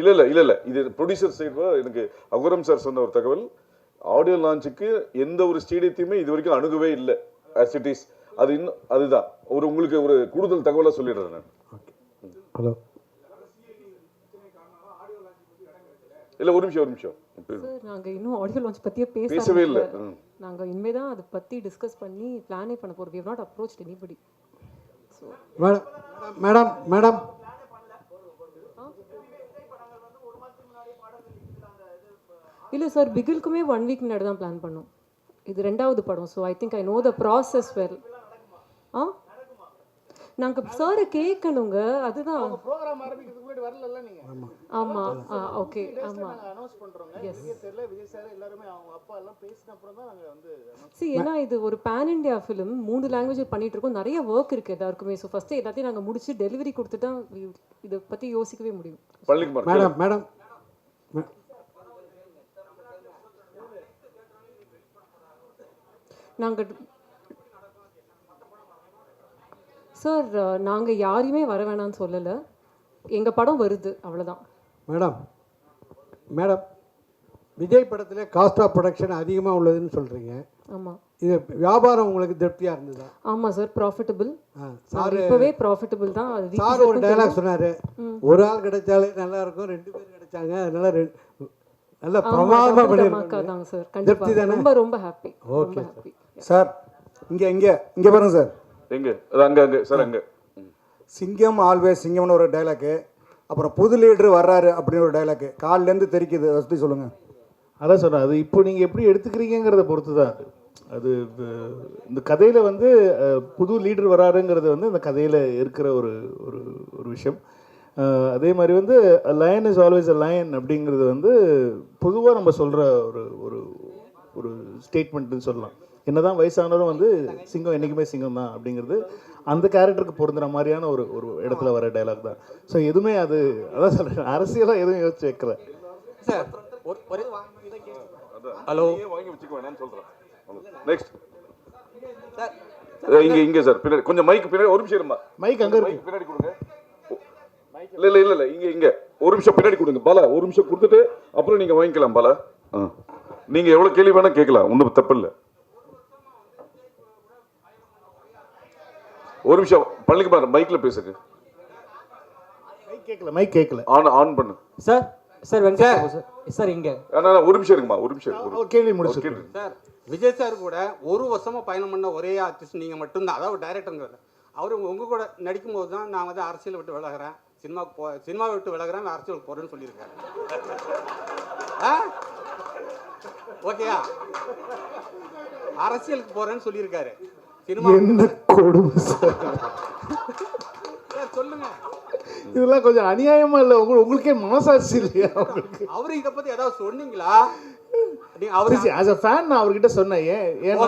இல்லை இது ப்ரொடியூசர் சைடு எனக்கு அகுரம் சார் சொன்ன ஒரு தகவல், ஆடியோ லான்ச்சுக்கு எந்த ஒரு ஸ்டேடியத்தையுமே இது வரைக்கும் அணுகவே இல்லை ஆஸ் இட் இஸ். அது இன்னும் அதுதான் உங்களுக்கு ஒரு கூடுதல் தகவலாக சொல்லிடுறேன் நான். ஹலோ இல்லை ஒரு நிமிஷம் சார், நாங்கள் இன்னும் ஆடியோ லான்ச் பற்றியே பேசவே இல்லை. நாங்கள் இனிமேல் தான் அதை பற்றி டிஸ்கஸ் பண்ணி பிளானே பண்ண போகிறோம். We have not approached anybody. So madam இல்லை சார், பிகிலுக்குமே 1 வீக் முன்னாடி தான் பிளான் பண்ணோம். இது 2வது படம். So I think I know the process well. நாங்கள் சாரை கேட்கணுங்க, அதுதான். ப்ரோக்ராம் ஆரம்பிக்கிறதுக்கு முன்னாடி வரல நீங்கள்? ஆமாம், ஓகே, ஆமாம். அனௌன்ஸ் பண்ணுறோங்க. தெரியல, விஜய் சார் எல்லாருமே அவங்க அப்பா எல்லாம் பேசின அப்புறம் தான் நாங்கள் வந்து ஏன்னா இது ஒரு பேன் இண்டியா ஃபிலிம், 3 லாங்குவேஜ் பண்ணிட்டு இருக்கோம், நிறைய ஒர்க் இருக்குது எல்லாருக்குமே. ஸோ ஃபஸ்ட்டு எல்லாத்தையும் நாங்கள் முடிச்சு டெலிவரி கொடுத்துட்டா இதை பற்றி யோசிக்கவே முடியும். மேடம் நாங்கள் சார், நாங்கள் யாரையுமே வர வேணாம்னு சொல்லலை. எங்கள் படம் வருது, அவ்வளோதான். மேடம் விஜய் படத்தில் காஸ்ட் ஆஃப் ப்ரொடக்ஷன் அதிகமாக உள்ளதுன்னு சொல்கிறீங்க. ஆமாம். இது வியாபாரம் உங்களுக்கு திருப்தியாக இருந்ததா? ஆமாம் சார், ப்ராஃபிட்டபிள். சார் இப்போவே ப்ராஃபிட்டபிள் தான். சார் ஒரு டைலாக் சொன்னார், ஒரு ஆள் கிடைச்சாலே நல்லா இருக்கும், 2 பேர் கிடைச்சாங்க, அதனால நல்ல பிரமாதமாக பண்ணியிருக்காங்க சார். கண்டிப்பாக ரொம்ப ரொம்ப ஹாப்பி. Okay sir. இங்கே பாருங்க சார், எங்கே அது அங்கே சார், அங்கே சிங்கம் ஆல்வேஸ் சிங்கம்னு ஒரு டைலாக்கு, அப்புறம் புது லீடர் வர்றாரு அப்படின்னு ஒரு டைலாக்கு, காலிலேருந்து தெரிக்குது. வசதி சொல்லுங்கள். அதான் சொன்னேன், அது இப்போ நீங்கள் எப்படி எடுத்துக்கிறீங்கிறத பொறுத்து தான் அது. இந்த கதையில் வந்து புது லீடர் வராருங்கிறது வந்து இந்த கதையில் இருக்கிற ஒரு ஒரு ஒரு விஷயம். அதே மாதிரி வந்து line is always a lion அப்படிங்கிறது வந்து பொதுவாக நம்ம சொல்கிற ஒரு ஒரு ஒரு ஸ்டேட்மெண்ட்டுன்னு சொல்லலாம். என்னதான் வயசானதும் வந்து சிங்கம் என்றைக்குமே சிங்கம் தான் அப்படிங்கிறது அந்த கேரக்டருக்கு பொருந்துற மாதிரியான ஒரு ஒரு இடத்துல வர டைலாக் தான். ஸோ எதுவுமே அது அதான் சொல்கிறேன், அரசியலாக எதுவும் யோசிச்சு வைக்கல சார். ஹலோ, வாங்கி வச்சுக்க வேணாம்னு சொல்கிறேன். நெக்ஸ்ட் இங்கே சார், பின்னாடி கொஞ்சம் மைக் பின்னாடி ஒரு நிமிஷம் இருமா. மைக் அங்கே இருக்கு, பின்னாடி கொடுங்க. இல்லை இங்கே ஒரு நிமிஷம் பின்னாடி கொடுங்க பாலா. ஒரு நிமிஷம் கொடுத்துட்டு அப்புறம் நீங்கள் வாங்கிக்கலாம் பாலா. நீங்கள் எவ்வளோ கேள்வி வேணால் கேட்கலாம், ஒன்றும் தப்பு இல்லை. ஒரு நிமிஷம் பழனிக்குமார் மைக்கில் பேசுங்க. மைக் கேட்கல. ஆன் பண்ணு சார். சார் வெங்கட் சார் இங்கே ஒரு நிமிஷம் இருக்குமா, ஒரு நிமிஷம் கேள்வி முடிச்சு. சார், விஜய் சார் கூட 1 வருஷமாக பயணம் பண்ண ஒரே ஆர்டிஸ்ட் நீங்கள் மட்டும்தான், அதாவது டைரக்டருங்கிறது. அவர் உங்கள் கூட நடிக்கும்போது தான் நான் வந்து அரசியல் விட்டு விலகிறேன், சினிமாவை விட்டு விலகிறேன், அரசியலுக்கு போகிறேன்னு சொல்லியிருக்காரு. ஓகேயா? அரசியலுக்கு போகிறேன்னு சொல்லியிருக்காரு. என்ன கொடுமை சார், சொல்லுங்க. இதெல்லாம் கொஞ்சம் அநியாயமா இல்லை? உங்களுக்கே மனசாட்சி இல்லையா? அவரு இதை பற்றி ஏதாவது சொன்னீங்களா? ஆஸ் அ ஃபேன் நான் அவர்கிட்ட சொன்னேன், ஏன்னா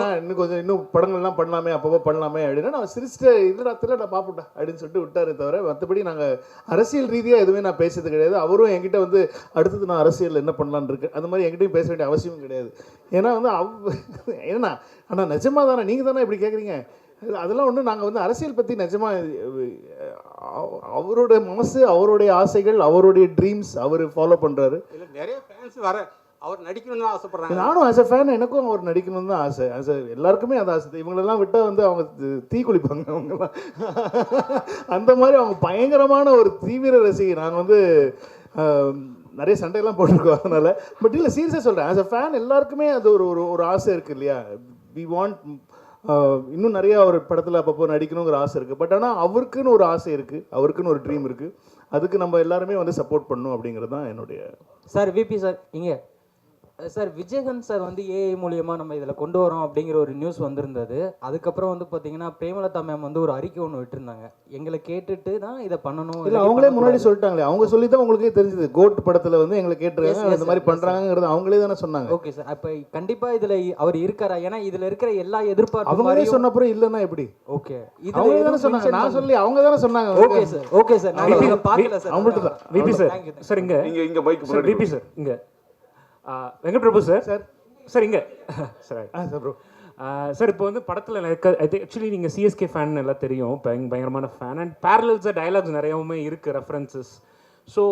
இன்னும் படங்கள்லாம் பண்ணலாமே, அப்பப்போ பண்ணலாமே அப்படின்னா நான் சிரிச்சிட்டு இதுல நான் பார்ப்பட்டா அப்படின்னு சொல்லிட்டு விட்டாரு. தவிர மற்றபடி நாங்கள் அரசியல் ரீதியாக எதுவுமே நான் பேசுறது கிடையாது. அவரும் என்கிட்ட வந்து அடுத்தது நான் அரசியல் என்ன பண்ணலான்னு இருக்கு அந்த மாதிரி என்கிட்டயும் பேச வேண்டிய அவசியம் கிடையாது. ஏன்னா வந்து ஏன்னா ஆனால் நிஜமாக தானே நீங்கள் தானே இப்படி கேட்குறீங்க? அதெல்லாம் ஒன்று நாங்கள் வந்து அரசியல் பற்றி நிஜமாக அவரோட மனசு, அவருடைய ஆசைகள், அவருடைய ட்ரீம்ஸ் அவர் ஃபாலோ பண்ணுறாரு. நிறைய ஃபேன்ஸ் வர அவர் நடிக்கணும்னு ஆசைப்படுறாங்க. நானும் ஆஸ் அ ஃபேன் எனக்கும் அவர் நடிக்கணும்னு தான் ஆசை. எல்லாருக்குமே அது ஆசை. இவங்களெல்லாம் விட்டால் வந்து அவங்க தீ குளிப்பாங்க அவங்கெல்லாம். அந்த மாதிரி அவங்க பயங்கரமான ஒரு தீவிர ரசிகை. நாங்கள் வந்து நிறைய சண்டையெல்லாம் போட்டிருக்கோம் அதனால். பட் இல்லை, சீரியஸாக சொல்கிறேன், ஆஸ் அ ஃபேன் எல்லாருக்குமே அது ஒரு ஒரு ஆசை இருக்குது இல்லையா? வி வாண்ட் இன்னும் நிறையா ஒரு படத்தில் அப்பப்போ நடிக்கணுங்கிற ஆசை இருக்குது. பட் ஆனால் அவருக்குன்னு ஒரு ஆசை இருக்குது, அவருக்குன்னு ஒரு ட்ரீம் இருக்குது. அதுக்கு நம்ம எல்லாருமே வந்து சப்போர்ட் பண்ணணும் அப்படிங்கிறது தான் என்னுடைய. சார் விபி சார் இங்கே சார் விஜயகாந்த் சார் வந்து ஏஐ மூலியமா நம்ம இதில் கொண்டு வரோம் அப்படிங்கிற ஒரு நியூஸ் வந்திருந்தது. அதுக்கப்புறம் வந்து பார்த்தீங்கன்னா பிரேமலதா மேம் வந்து ஒரு அறிக்கை ஒன்று விட்டுருந்தாங்க. எங்களை கேட்டுட்டு தான் இதை பண்ணணும். இல்லை அவங்களே முன்னாடி சொல்லிட்டாங்களே, அவங்க சொல்லி தான் உங்களுக்கே தெரிஞ்சது. கோட் படத்தில் வந்து எங்களை கேட்டுருக்காங்க, இந்த மாதிரி பண்ணுறாங்கிறது அவங்களே தானே சொன்னாங்க. ஓகே சார், அப்போ கண்டிப்பாக இதில் அவர் இருக்காரா? ஏன்னா இதில் இருக்கிற எல்லா எதிர்பார்ப்பு அவங்களே சொன்னப்பறம் இல்லைன்னா எப்படி? ஓகே, அவங்க தானே சொன்னாங்க, நான் சொல்லி அவங்க தானே சொன்னாங்க. ஓகே சார், ஓகே சார், நான் பார்க்கல சார். அவங்கள்ட்ட தான் விபி சார். சார் இங்கே மைக் சார், விபி சார் இங்கே வெங்கட் பிரபு சார். சார் இங்கே சார் சார் ப்ரோ சார் இப்போ வந்து படத்தில் இருக்க ஆக்சுவலி நீங்கள் சிஎஸ்கே ஃபேன் எல்லாம் தெரியும், பயங்கரமான ஃபேன். அண்ட் பேரலல்ஸாக டயலாக்ஸ் நிறையவுமே இருக்குது, references. So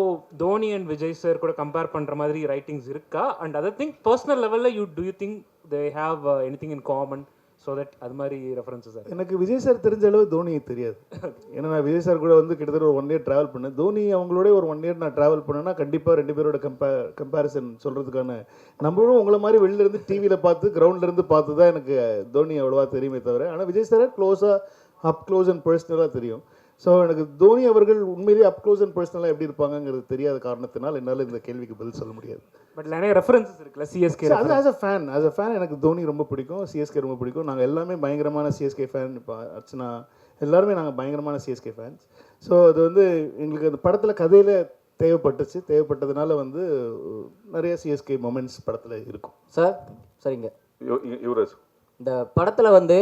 Dhoni and Vijay sir கூட கம்பேர் பண்ணுற மாதிரி ரைட்டிங்ஸ் இருக்கா? அண்ட் அதர் திங் பர்சனல் லெவலில் to you think they have anything in common? So that அது மாதிரி ரெஃபரன்ஸஸ் சார். எனக்கு விஜய் சார் தெரிஞ்ச அளவு தோனி தெரியாது. ஏன்னா நான் விஜய் சார் கூட வந்து கிட்டத்தட்ட ஒரு 1 year ட்ராவல் பண்ணேன். தோனி அவங்களோட ஒரு 1 year நான் ட்ராவல் பண்ணேன்னா கண்டிப்பாக 2 பேரோட கம்பேரிசன் சொல்கிறதுக்கான, நம்மளும் உங்களை மாதிரி வெளிலேருந்து டிவியில் பார்த்து கிரவுண்ட்லேருந்து பார்த்து தான் எனக்கு தோனி அவ்வளோவா தெரியுமே தவிர, ஆனால் விஜய் சார் க்ளோஸாக அப் க்ளோஸ் அண்ட் பர்சனலாக தெரியும். ஸோ எனக்கு தோனி அவர்கள் உண்மையிலேயே அப் க்ளோஸ் அண்ட் பர்சனலாக எப்படி இருப்பாங்கிறது தெரியாத காரணத்தினால் என்னால் இந்த கேள்விக்கு பதில் சொல்ல முடியாது. பட் நிறைய ரெஃபரன்சஸ் இருக்குல்ல சிஎஸ்கே. அது ஆஸ் அ ஃபேன் எனக்கு தோனி ரொம்ப பிடிக்கும், சிஎஸ்கே ரொம்ப பிடிக்கும். நாங்கள் எல்லாமே பயங்கரமான சிஎஸ்கே ஃபேன். இப்போ அர்ச்சனா எல்லாருமே நாங்கள் பயங்கரமான சிஎஸ்கே ஃபேன்ஸ். ஸோ அது வந்து எங்களுக்கு அந்த படத்தில் கதையில் தேவைப்பட்டதுனால வந்து நிறைய சிஎஸ்கே மொமெண்ட்ஸ் படத்தில் இருக்கும். சார் சரிங்க, யுவராஜ் இந்த படத்தில் வந்து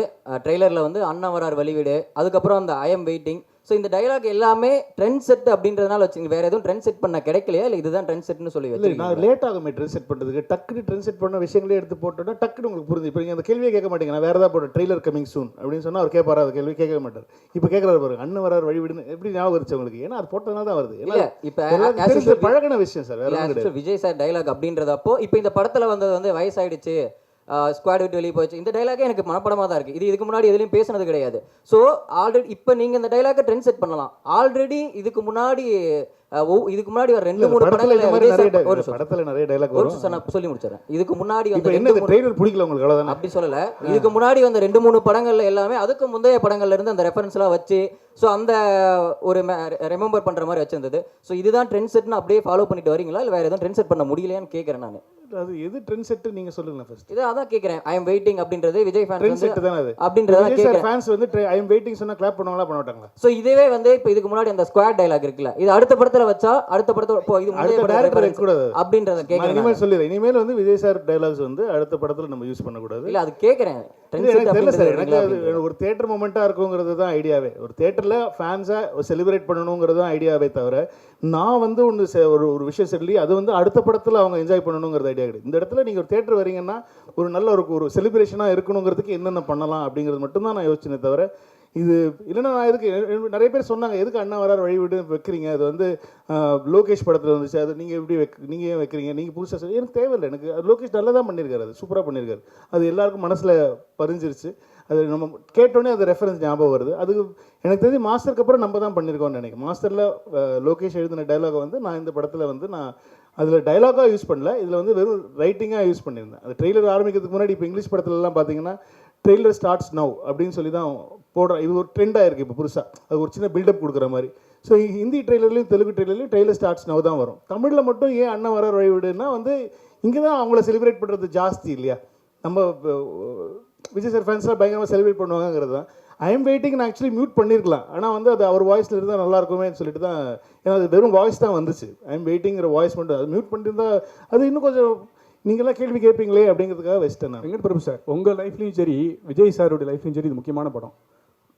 ட்ரெய்லரில் வந்து அண்ணா வரார் வழிவிடு, அதுக்கப்புறம் அந்த ஐ எம் வெயிட்டிங். ஸோ இந்த டைலாக் எல்லாமே ட்ரெண்ட் செட் அப்படின்றதுனால வச்சுங்க, வேறு எதுவும் ட்ரெண்ட் செட் பண்ண கிடைக்கலையா, இல்லை இதுதான் ட்ரெண்ட் செட்னு சொல்லி இல்லை? நான் லேட் ஆகுமே ட்ரெண்ட் செட் பண்ணுறதுக்கு. டக்குனு ட்ரெண்ட் செட் பண்ண விஷயங்களே எடுத்து போட்டோன்னா டக்குனு உங்களுக்கு புரிஞ்சு. இப்போ நீங்கள் அந்த கேள்வியே கேட்க மாட்டீங்க. நான் வேறு ஏதாவது போட்டேன் ட்ரெய்லர் கமிங் சூன் அப்படின்னு சொன்னால் அவர் கேட்பாரா? அந்த கேள்வி கேட்க மாட்டார். இப்போ கேட்குறாரு பாருங்க, அண்ணன் வரார் வழிவிடுன்னு எப்படி ஞாபகம் இருந்துச்சு உங்களுக்கு? ஏன்னா அது போட்டதுனால தான் வருது. இல்லை இப்போ பழகின விஷயம் சார், வேறு விஜய் சார் டைலாக் அப்படின்றதப்போ இப்போ இந்த படத்தில் வந்தது வந்து வயசாயிடுச்சு, ஸ்குவாட் விட்டு வெளியே போச்சு, இந்த டைலாகே எனக்கு மனப்படமாக தான் இருக்குது. இது இதுக்கு முன்னாடி எதுலையும் பேசுனது கிடையாது. ஸோ ஆல்ரெடி இப்போ நீங்கள் இந்த டைலாக்கை ட்ரெண்ட் செட் பண்ணலாம். ஆல்ரெடி இதுக்கு முன்னாடி ஒரு 2-3 படத்துல நிறைய டைலாக் வரும். நான் சொல்லி முடிச்சிடறேன். இதுக்கு முன்னாடி பிடிக்கல உங்களுக்கு அவ்வளவுதான். அப்படி சொல்லல, இதுக்கு முன்னாடி வந்த 2-3 படங்கள்ல எல்லாமே அதுக்கு முந்தைய படங்கள்ல இருந்து அந்த ரெஃபரன்ஸ்லாம் வச்சு ஸோ அந்த ஒரு ரிமெம்பர் பண்ற மாதிரி வச்சிருந்தது. ஸோ இதுதான் ட்ரெண்ட் செட்னு அப்படியே ஃபாலோ பண்ணிட்டு வரீங்களா, இல்லை வேற எதுவும் ட்ரெண்ட் செட் பண்ண முடியலையான்னு கேட்கறேன் நான். அது எது ட்ரெண்ட் செட் நீங்க சொல்லுங்க ஃபர்ஸ்ட். இது அதான் கேக்குறேன். ஐ அம் வெயிட்டிங் அப்படின்றது விஜய் ஃபேன்ஸ் ட்ரெண்ட் செட் தான அது அப்படின்றத கேக்குறேன். ஃபேன்ஸ் வந்து ஐ அம் வெயிட்டிங் சொன்னா கிளாப் பண்ணுவாங்களா பண்ண மாட்டாங்களா? சோ இதுவே வந்து இப்போ இதுக்கு முன்னாடி அந்த ஸ்குவாட் டயலாக் இருக்குல்ல, இது அடுத்த படத்துல வச்சா அடுத்த படத்துல போ இது முன்னாடி டைரக்டர் வைக்க கூடாது அப்படின்றத கேக்குறேன். இனிமேல் சொல்லிடுறேன், இனிமேல் வந்து விஜய் சார் டயலாக்ஸ் வந்து அடுத்த படத்துல நம்ம யூஸ் பண்ண கூடாது. இல்ல அது கேக்குறேன். எனக்கு ஒரு தியேட்டர் மொமெண்டா இருக்குங்கிறது தான் ஐடியாவே. ஒரு தியேட்டர்ல ஃபேன்ஸை செலிப்ரேட் பண்ணணுங்கிறது தான் ஐடியாவே தவிர நான் வந்து ஒரு விஷயம் சொல்லி அது வந்து அடுத்த படத்தில் அவங்க என்ஜாய் பண்ணணுங்கிறது ஐடியா கிடையாது. இந்த இடத்துல நீங்கள் ஒரு தியேட்டர் வரீங்கன்னா ஒரு நல்ல ஒரு செலிப்ரேஷனாக இருக்கணுங்கிறதுக்கு என்னென்ன பண்ணலாம் அப்படிங்கிறது மட்டும்தான் நான் யோசிச்சேனே தவிர இது இல்லைன்னா நான் எதுக்கு நிறைய பேர் சொன்னாங்க எதுக்கு அண்ணா வரார் வழிவிடு வைக்கிறீங்க, அது வந்து லோகேஷ் படத்தில் வந்துச்சு, அது நீங்கள் எப்படி நீங்கள் ஏன் வைக்கிறீங்க, நீங்கள் புதுசாக எனக்கு தேவையில்லை. எனக்கு அது லோகேஷ் நல்லா தான் பண்ணியிருக்காரு, அது சூப்பராக பண்ணியிருக்காரு, அது எல்லாருக்கும் மனசில் பதிஞ்சிருச்சு. அது நம்ம கேட்டோன்னே அது ரெஃபரன்ஸ் ஞாபகம் வருது. அது எனக்கு தெரிஞ்சு மாஸ்டருக்கு அப்புறம் நம்ம தான் பண்ணியிருக்கோம்னு நினைக்கிறேன். மாஸ்டரில் லோகேஷ் எழுதின டைலாகை வந்து நான் இந்த படத்தில் வந்து நான் அதில் டைலாகாக யூஸ் பண்ணல, இதில் வந்து வெறும் ரைட்டிங்காக யூஸ் பண்ணியிருந்தேன். அது ட்ரெய்லர் ஆரம்பிக்கிறதுக்கு முன்னாடி இப்போ இங்கிலீஷ் படத்துலலாம் பார்த்தீங்கன்னா ட்ரெய்லர் ஸ்டார்ட்ஸ் நவ் அப்படின்னு சொல்லி தான் போடுறேன். இது ஒரு ட்ரெண்டாக இருக்குது இப்போ புதுசாக, அது ஒரு சின்ன பில்டப் கொடுக்குற மாதிரி. ஸோ ஹிந்தி ட்ரெய்லர்லையும் தெலுங்கு ட்ரெய்லர்லையும் ட்ரெய்லர் ஸ்டார்ட்ஸ் நவ் தான் வரும். தமிழில் மட்டும் ஏன் அண்ணன் வரார் வழிவிடுன்னா வந்து இங்கே தான் அவங்கள செலிப்ரேட் பண்ணுறது ஜாஸ்தி இல்லையா. நம்ம விஜய் சார் ஃபேன்ஸ்லாம் பயங்கரமாக செலிப்ரேட் பண்ணுவாங்கிறது தான். ஐ எம் வெயிட்டிங் நான் ஆக்சுவலி மியூட் பண்ணியிருக்கலாம், ஆனால் வந்து அது அவர் வாய்ஸில் இருந்தால் நல்லா இருக்குமேன்னு சொல்லிட்டு தான், ஏன்னா அது வெறும் வாய்ஸ் தான் வந்துச்சு. ஐ எம் வெயிட்டிங்கிற வாய்ஸ் மட்டும் அது மியூட் பண்ணியிருந்தா அது இன்னும் கொஞ்சம் நீங்களாம் கேள்வி கேட்பீங்களே அப்படிங்கிறதுக்காக வச்சிட்டேன் நான். வெங்கட் பிரபு சார், உங்கள் லைஃப்லையும் சரி விஜய் சாரோட லைஃப்லையும் சரி இது முக்கியமான படம்.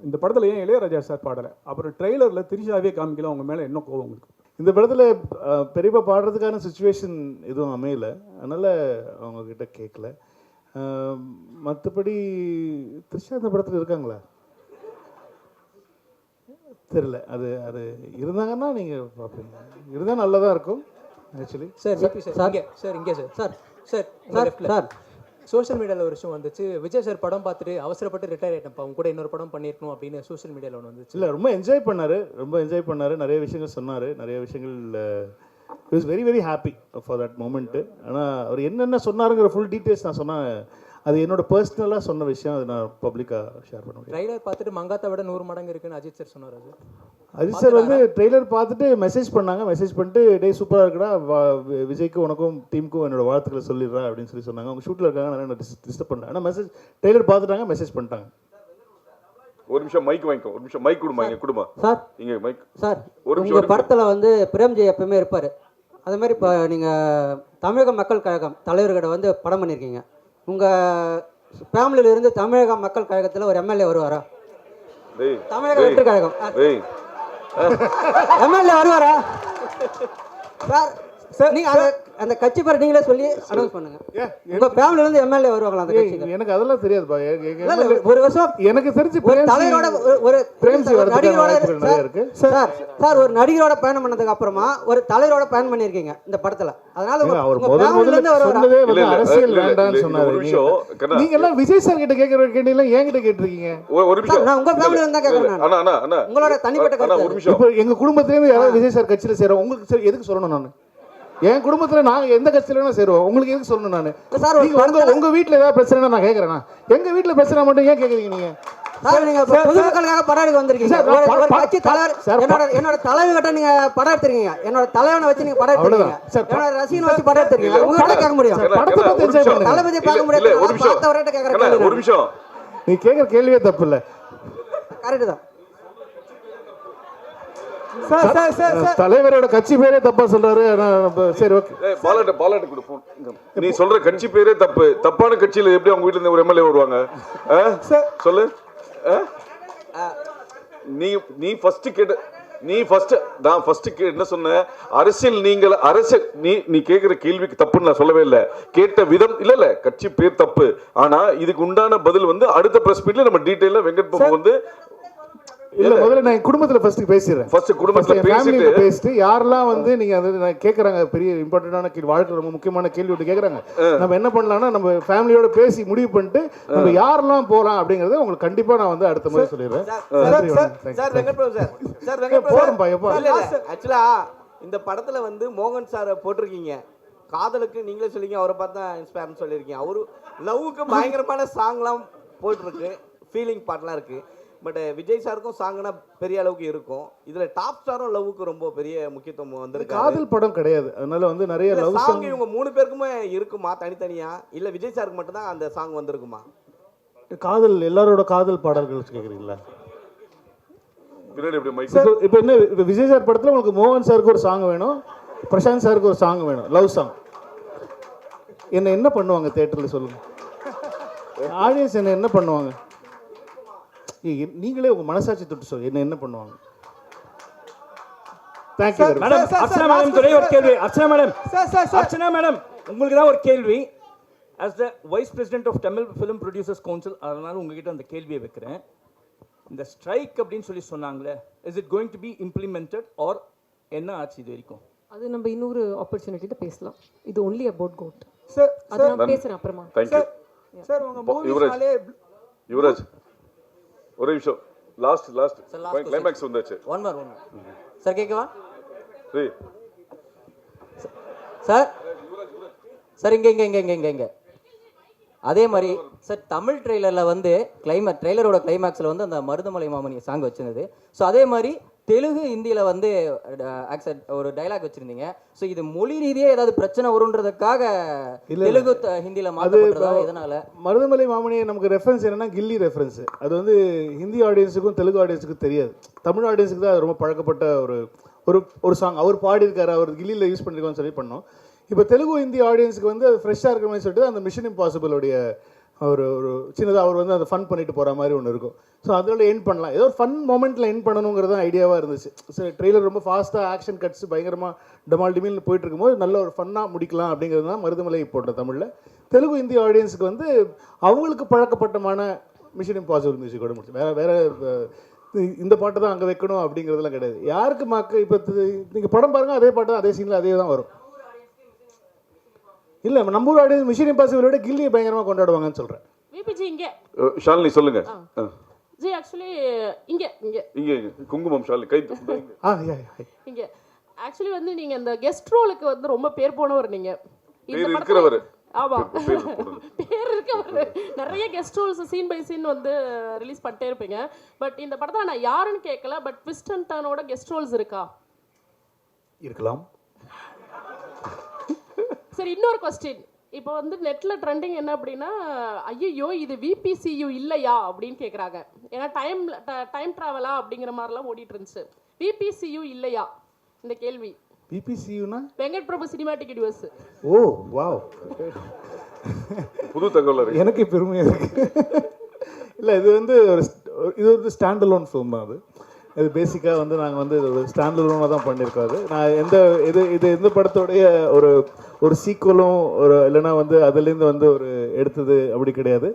இந்த படத்தில் ஏன் இளையராஜா சார் பாடலை, அப்புறம் ட்ரெய்லரில் திரிஷாவே காமிக்கல, அவங்க மேலே என்ன கோவம் உங்களுக்கு? இந்த படத்தில் பெரியப்பா பாடுறதுக்கான சுச்சுவேஷன் எதுவும் அமையலை, அதனால் அவங்கக்கிட்ட கேட்கல. மற்றபடி த்ரிஷா இந்த படத்தில் இருக்காங்களா தெரியல. அது அது இருந்தாங்கன்னா நீங்கள் பார்ப்பீங்க, இருந்தால் நல்லதாக இருக்கும் ஆக்சுவலி. சார் சார் இங்கே சார் சோஷியல் மீடியாவில் ஒரு விஷயம் வந்துச்சு, விஜய் சார் படம் பார்த்துட்டு அவசரப்பட்டு ரிட்டையர் ஆகிட்டேன், அவங்க கூட இன்னொரு படம் பண்ணியிருக்கணும் அப்படின்னு சோஷியல் மீடியாவில் ஒன்று வந்துச்சு. இல்லை ரொம்ப என்ஜாய் பண்ணார், நிறைய விஷயங்கள் சொன்னார், நிறைய விஷயங்கள் is very very happy for that moment. ஆனால் அவர் என்னென்ன சொன்னாருங்கிற ஃபுல் டீட்டெயில்ஸ் நான் சொன்னேன் அது என்னோட பர்சனலாக சொன்ன விஷயம், அது நான் பப்ளிக்காக ஷேர் பண்ண முடியும். ட்ரைலர் பார்த்துட்டு மங்காத்தை விட 100 மடங்கு இருக்குன்னு அஜித் சார் சொன்னார். அது அஜித் சார் வந்து ட்ரெய்லர் பார்த்துட்டு மெசேஜ் பண்ணாங்க. மெசேஜ் பண்ணிட்டு டே சூப்பராக இருக்குடா, விஜய்க்கு உனக்கும் டீமுக்கும் என்னோட வாழ்த்துக்களை சொல்லிடுறா அப்படின்னு சொல்லி சொன்னாங்க. அவங்க ஷூட்டில் இருக்காங்க, நிறைய டிஸ்டர்ப் பண்ணேன். ஆனால் மெசேஜ் ட்ரெய்லர் பார்த்துட்டாங்க, மெசேஜ் பண்ணிட்டாங்க. ஒரு நிமிஷம் மைக் வாங்கிக்கோ, ஒரு நிமிஷம் மைக் கொடுமா, இங்கே கொடுமா சார். இங்கே மைக் சார், ஒரு உங்கள் நிமிஷம். படத்தில் வந்து பிரேம்ஜி எப்பவுமே இருப்பார். அது மாதிரி இப்போ நீங்கள் தமிழக மக்கள் கழகம் தலைவர்கிட்ட வந்து படம் பண்ணியிருக்கீங்க. உங்கள் ஃபேமிலியிலிருந்து தமிழக மக்கள் கழகத்தில் ஒரு எம்எல்ஏ வருவாரா? தமிழக வெற்றி கழகம் எம்எல்ஏ வருவாரா சார்? நீங்கள் அந்த கட்சி பேர் நீங்களே சொல்லி அனௌன்ஸ் பண்ணுங்க. உங்க ஃபேமிலில இருந்து எம்எல்ஏ வருவாங்களா அந்த கட்சிக்கு? எனக்கு அதெல்லாம் தெரியாதுப்பா. ஒரு வருஷம் எனக்கு தெரிஞ்சு தலைவரோட ஒரு சார் ஒரு நடிகரோட பயணம் பண்ணதுக்கு அப்புறமா ஒரு தலைவரோட பயணம் பண்ணிருக்கீங்க இந்த படத்துல. அதனால உங்க ஃபேமிலில இருந்து வருவாரா? அரசியல் வேண்டாம்னு சொன்னாரு. நீங்க எல்லாம் விஜய் சார் கிட்ட கேக்குற கேள்வியெல்லாம் என்கிட்ட கேட்டிருக்கீங்க. ஒரு நிமிஷம். நான் உங்க ஃபேமிலில இருந்து தான் கேக்குறேன். அண்ணா உங்களோட தனிப்பட்ட கருத்து. இப்போ எங்க குடும்பத்திலே இருந்து யாராவது விஜய் சார் கட்சியில சேரும், உங்களுக்கு எதுக்கு சொல்லணும்? நான் என் குடும்பத்துல நாங்க எந்த கட்சியில வேணா சேருவோம், உங்களுக்கு எதுக்கு சொல்லணும்? நான் உங்க வீட்டுல ஏதாவது பிரச்சனை நான் கேட்கறேன்னா, எங்க வீட்டுல பிரச்சனை மட்டும் ஏன் கேக்குறீங்க நீங்க? சார் நீங்க பொதுமக்களுக்காக படம் எடுக்க வந்திருக்கீங்க. ஒரு கட்சி தலைவர் என்னோட தலைவர்கிட்ட நீங்க படம் எடுத்துருக்கீங்க. என்னோட தலைவனை வச்சு நீங்க படம் எடுத்துருக்கீங்க. என்னோட ரசிகனை வச்சு படம் எடுத்துருக்கீங்க. உங்ககிட்ட கேட்க முடியும், தளபதி பார்க்க முடியாது. பார்த்தவர்கிட்ட கேட்கற கேள்வி. ஒரு நிமிஷம். நீ கேட்கற கேள்வியே தப்பு இல்ல, கரெக்ட் தான். தலைவரோட கட்சி பேரே தப்பா சொல்றாரு. சரி ஓகே, பாலாட்ட கொடு போன். நீ சொல்ற கட்சி பேரே தப்பு. தப்பான கட்சியில எப்படி அவங்க வீட்டுல இருந்து ஒரு எம்எல்ஏ வருவாங்க? சொல்லு. நான் ஃபர்ஸ்ட் என்ன சொன்னேன்? அரசியல் நீங்கள் அரசியல் நீ கேட்கிற கேள்விக்கு தப்புன்னு நான் சொல்லவே இல்லை. கேட்ட விதம் இல்ல கட்சி பேர் தப்பு. ஆனா இதுக்கு உண்டான பதில் வந்து அடுத்த பிரஸ் மீட்ல நம்ம டீடைலா வெங்கட் பாபு வந்து இல்ல முதல்ல நான் குடும்பத்துல ஃபர்ஸ்ட் பேசிறேன். ஃபர்ஸ்ட் குடும்பத்துல பேசிட்டு யாரெல்லாம் வந்து நீங்க அது கேக்குறாங்க, பெரிய இம்பார்ட்டன்டான கேள்வி, வாழ்க்கை ரொம்ப முக்கியமான கேள்வி விட்டு கேக்குறாங்க. நம்ம என்ன பண்ணலாம்னா நம்ம ஃபேமிலியோட பேசி முடிவு பண்ணிட்டு நம்ம யாரெல்லாம் போலாம் அப்படிங்கறத உங்களுக்கு கண்டிப்பா நான் வந்து அடுத்த முறை சொல்லிடுறேன். சார் வெங்கட் பிரபு சார் வெங்கட் பிரபு ஆக்சுவலா இந்த படத்துல வந்து மோகன் சாரை போட்டிருக்கீங்க. காதலுக்கு நீங்களே சொல்லிங்க, அவரை பார்த்தா இன்ஸ்பயர்னு சொல்லியிருக்கீங்க. அவரு லவ்வுக்கு பயங்கரமான சாங்லாம் போயிட்டுருக்கு, ஃபீலிங் பாட்லாம் இருக்கு. பட் விஜய் சாருக்கும் சாங்னா பெரிய அளவுக்கு இருக்கும். இதுல டாப் ஸ்டாரும் லவ்வுக்கு ரொம்ப பெரிய முக்கியத்துவம் வந்திருக்கு. காதல் படம் கிடையாது, அதனால வந்து நிறைய லவ் சாங் இவங்க 3 பேருக்குமே இருக்குமா தனித்தனியா, இல்ல விஜய் சாருக்கு மட்டும் தான் அந்த சாங் வந்திருக்குமா? காதல் எல்லாரோட காதல் பாடல்கள் கேக்குறீங்களா? இப்போ என்ன விஜய் சார் படத்துல உங்களுக்கு மோகன் சாருக்கு ஒரு சாங் வேணும், பிரசாந்த் சாருக்கு ஒரு சாங் வேணும், லவ் சாங். என்ன பண்ணுவாங்க தியேட்டர்ல சொல்லுங்க? ஆடியன்ஸ் என்ன பண்ணுவாங்க? நீங்களே உங்க மனசாட்சி தொட்டு சொல்லுங்க, என்ன பண்ணுவாங்க? Thank you madam. Archana madam துறை ஒரு கேள்வி. அர்ச்சனா மேடம் உங்களுக்கு தான் ஒரு கேள்வி. as the vice president of Tamil film producers council, அதனால உங்ககிட்ட அந்த கேள்வியை வைக்கிறேன். இந்த ஸ்ட்ரைக் அப்படின்னு சொல்லி சொன்னாங்களே, is it going to be implemented or என்ன ஆச்சு இது வரைக்கும்? அது நம்ம இன்னொரு ஆப்பர்ச்சுனிட்டில பேசலாம். இது only about goat. சார் அது நான் பேசுறேன் அப்புறமா. சார் உங்க மூவிஸ்னாலே யுவராஜ் ஒரு நிமிஷம். லாஸ்ட் கிளைமாக்ஸ் வந்தாச்சு. ஒன் மோர் சார் கேட்கவா? சார் இங்க அதே மாதிரி சார் தமிழ் ட்ரெய்லரில் வந்து ட்ரெய்லரோட கிளைமேக்ஸில் வந்து அந்த மருதமலை மாமணி சாங் வச்சிருந்தது. ஸோ அதே மாதிரி தெலுங்கு ஹிந்தியில் வந்து ஒரு டைலாக் வச்சுருந்தீங்க. ஸோ இது மொழி ரீதியாக ஏதாவது பிரச்சனை வருன்றதுக்காக தெலுங்கு ஹிந்தியில் மாற்றப்படுறதா? இதனால் மருதமலை மாமணி நமக்கு ரெஃபரன்ஸ் என்னன்னா கில்லி ரெஃபரன்ஸ். அது வந்து ஹிந்தி ஆடியன்ஸுக்கும் தெலுங்கு ஆடியன்ஸுக்கும் தெரியாது. தமிழ் ஆடியன்ஸுக்கு தான் அது ரொம்ப பழக்கப்பட்ட ஒரு சாங். அவர் பாடியிருக்காரு, அவர் கில்லியில் யூஸ் பண்ணியிருக்கோன்னு சொல்லி பண்ணோம். இப்போ தெலுங்கு ஹிந்தி ஆடியன்ஸுக்கு வந்து அது ஃப்ரெஷ்ஷாக இருக்கிற மாதிரி சொல்லிட்டு அந்த மிஷன் இம்பாசிபிளோடைய ஒரு சின்னதாக அவர் வந்து அதை ஃபன் பண்ணிட்டு போகிற மாதிரி ஒன்று இருக்கும். ஸோ அதோட எண்ட் பண்ணலாம், ஏதோ ஒரு ஃபன் மொமெண்ட்டில் எண்ட் பண்ணணுங்கிறது ஐடியாவாக இருந்துச்சு. ஸோ ட்ரெய்லர் ரொம்ப ஃபாஸ்ட்டாக ஆக்ஷன் கட்ஸ் பயங்கரமாக டமால் டிமில்னு போயிட்டு இருக்கும்போது நல்ல ஒரு ஃபன்னாக முடிக்கலாம் அப்படிங்கிறது தான் மருதமலை போட்ட தமிழில். தெலுங்கு ஹிந்தி ஆடியன்ஸுக்கு வந்து அவங்களுக்கு பழக்கப்பட்டமான மிஷன் இம்பாசிபிள் மியூசிக்கோட முடிச்சு வேற இந்த பாட்டை தான் அங்கே வைக்கணும் அப்படிங்கிறதுலாம் கிடையாது. யாருக்கு இப்போ நீங்கள் படம் பாருங்கள், அதே பாட்டு அதே சீனில் அதே தான் வரும். இல்ல நம்ம ஊர் ஆடியன்ஸ் மிஷன் இம்பாசிபிளோட கில்லியை பயங்கரமா கொண்டாடுவாங்கன்னு சொல்றேன். விபிஜி இங்க ஷாலினி சொல்லுங்க. ஜி ஆக்சுவலி இங்க குங்குமம் ஷாலினி கை இங்க ஆக்சுவலி வந்து நீங்க இந்த கெஸ்ட் ரோலுக்கு வந்து ரொம்ப பேர் போனவர். நீங்க இந்த படத்துல ஆமா பேர் இருக்க நிறைய guest roles scene by scene வந்து ரிலீஸ் பண்ணிட்டே இருப்பீங்க. பட் இந்த படத்தில் நான் யாருன்னு கேட்கல, பட் ட்விஸ்ட் அண்ட் டர்னோட கெஸ்ட் ரோல்ஸ் இருக்கா? இருக்கலாம். சரி, இன்னொரு கொஸ்டின். இப்போ வந்து நெட்டில் ட்ரெண்டிங் என்ன அப்படின்னா, ஐயோ இது விபிசியு இல்லையா அப்படின்னு கேட்குறாங்க. ஏன்னா டைம் ட்ராவலா அப்படிங்கிற மாதிரிலாம் ஓடிட்டு இருந்துச்சு. விபிசியு இல்லையா இந்த கேள்வி? பிபிசியூனா வெங்கட் பிரபு சினிமாட்டிக் யூனிவர்ஸ். ஓ வாவ், புது தகவல். எனக்கு பெருமையாக இருக்கு. இல்லை, இது வந்து இது ஒரு ஸ்டாண்ட் அலோன் ஃபிலிம் தான். இது பேசிக்காக வந்து நாங்கள் வந்து ஒரு ஸ்டாண்ட் அலோனாக தான் பண்ணியிருக்கோம். அது நான் எந்த படத்தோடைய ஒரு சீக்குவலும் இல்லைன்னா வந்து அதுலேருந்து வந்து எடுத்தது அப்படி கிடையாது.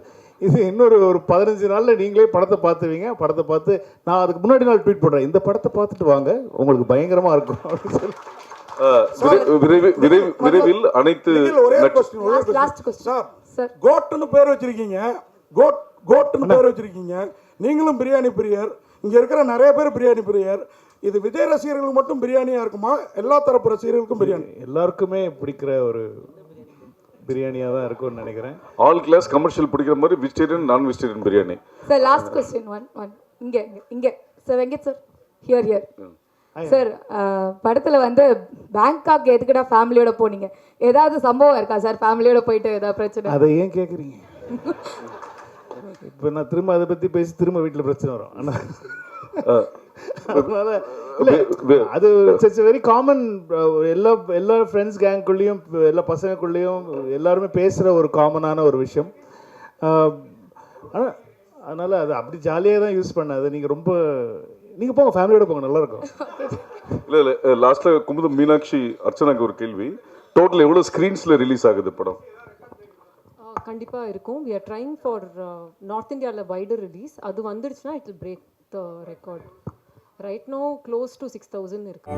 இது இன்னொரு 15 நாளில் நீங்களே படத்தை பார்த்துவீங்க. படத்தை பார்த்து நான் அதுக்கு முன்னாடி நாள் ட்வீட் போடுறேன், இந்த படத்தை பார்த்துட்டு வாங்க உங்களுக்கு பயங்கரமாக இருக்கும் அப்படின்னு சொல்லி. விரைவில் அனைத்து கோட்னு பேர் வச்சிருக்கீங்க, கோட்னு பேர் வச்சிருக்கீங்க. நீங்களும் பிரியாணி பிரியர், இங்க இருக்கிற நிறைய பேர் பிரியாணி பிரியர். இது விஜய் ரசிகர்களுக்கு மட்டும் பிரியாணியா இருக்குமா, எல்லா தரப்பு ரசிகர்களுக்கும் பிரியாணி? எல்லாருக்குமே பிடிக்கிற ஒரு பிரியாணியாக தான் இருக்கும்னு நினைக்கிறேன். ஆல் கிளாஸ் கமர்ஷியல் பிடிக்கிற மாதிரி vegetarian non vegetarian biryani. Sir last question one இங்க sir Venkat sir here sir, படத்தில் வந்து பேங்காக் எதுக்குடா ஃபேமிலியோட போனீங்க? ஏதாவது சம்பவம் இருக்கா சார்? ஃபேமிலியோட போயிட்டு ஏதாவது பிரச்சனை? அதை ஏன் கேட்குறீங்க? இப்போ நான் திரும்ப அதை பற்றி பேசி திரும்ப வீட்டில் பிரச்சனை வரும். அதனால அது இட்ஸ் வெரி காமன். எல்லா ஃப்ரெண்ட்ஸ் கேங்குள்ளேயும் எல்லா பசங்களுக்குள்ளேயும் எல்லாருமே பேசுகிற ஒரு காமனான ஒரு விஷயம். ஆனால் அதனால் அது அப்படி ஜாலியாக தான் யூஸ் பண்ணாது. நீங்கள் போங்க, ஃபேமிலியோட போங்க, நல்லாயிருக்கும். இல்லை லாஸ்ட்டில் குமுதம் மீனாட்சி அர்ச்சனாக்கு ஒரு கேள்வி. டோட்டல் எவ்வளோ ஸ்க்ரீன்ஸில் ரிலீஸ் ஆகுது படம்? கண்டிப்பாக இருக்கும். We are trying for north இந்தியாவில் வைடர் ரிலீஸ். அது வந்துடுச்சுன்னா it will break the record. Right now close to 6,000 இருக்கு.